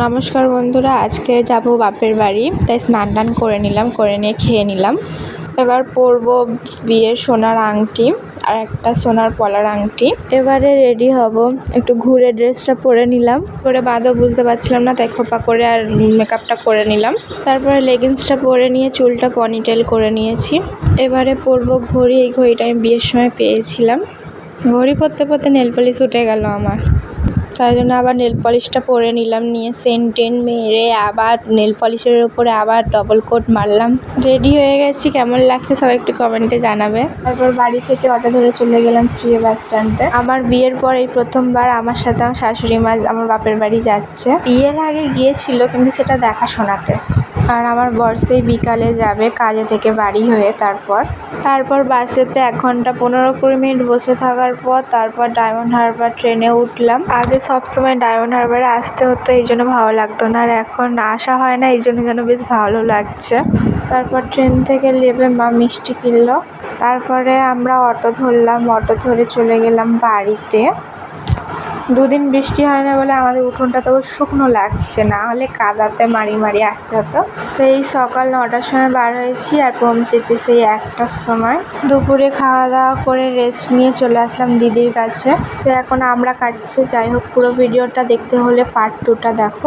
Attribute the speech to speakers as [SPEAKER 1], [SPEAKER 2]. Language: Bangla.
[SPEAKER 1] নমস্কার বন্ধুরা, আজকে যাব বাপের বাড়ি, তাই স্নান টান করে নিলাম, করে নিয়ে খেয়ে নিলাম। এবার পরবো বিয়ের সোনার আংটি আর একটা সোনার পলার আংটি। এবারে রেডি হব, একটু ঘুরে ড্রেসটা পরে নিলাম, পরে বাঁধও বুঝতে পারছিলাম না, তাই খোপা করে আর মেকআপটা করে নিলাম। তারপরে লেগিংসটা পরে নিয়ে চুলটা পনিটেল করে নিয়েছি। এবারে পরবো ঘড়ি। এই ঘড়িটা আমি বিয়ের সময় পেয়েছিলাম। ঘড়ি পরতে পরতে নেল পলিশ উঠে গেল আমার, তাই জন্য আবার নেল পলিশটা পরে নিলাম, নিয়ে সেন্ট মেরে আবার নেল পলিশের উপরে আবার ডবল কোট মারলাম। রেডি হয়ে গেছি, কেমন লাগছে সবাই একটু কমেন্টে জানাবে। তারপর বাড়ি থেকে অটো ধরে চলে গেলাম 3A বাস স্ট্যান্ডে। আমার বিয়ের পর এই প্রথমবার আমার সাথে আমার শাশুড়ি মা আমার বাপের বাড়ি যাচ্ছে। বিয়ের আগে গিয়েছিল, কিন্তু সেটা দেখাশোনাতে। আর আমার বর সেই বিকালে যাবে কাজে থেকে বাড়ি হয়ে। তারপর বাসেতে 1 ঘন্টা 15-20 মিনিট বসে থাকার পর তারপর ডায়মন্ড হারবার ট্রেনে উঠলাম। আগে সবসময় ডায়মন্ড হারবারে আসতে হতো, এই জন্য ভালো লাগতো না, আর এখন আসা হয় না, এই জন্য যেন বেশ ভালো লাগছে। তারপর ট্রেন থেকে নেমে মা মিষ্টি কিনলো। তারপরে আমরা অটো ধরলাম, অটো ধরে চলে গেলাম বাড়িতে। 2 দিন বৃষ্টি হয় না বলে আমাদের উঠোনটা তবু শুকনো লাগছে, না হলে কাদাতে মারি আসতে হতো। সেই সকাল 9টার সময় বার হয়েছি আর পৌঁছেছি সেই 1টার সময়। দুপুরে খাওয়া দাওয়া করে রেস্ট নিয়ে চলে আসলাম দিদির কাছে। সে এখন আমরা কাটছে। যাই হোক, পুরো ভিডিওটা দেখতে হলে পার্ট 2টা দেখো।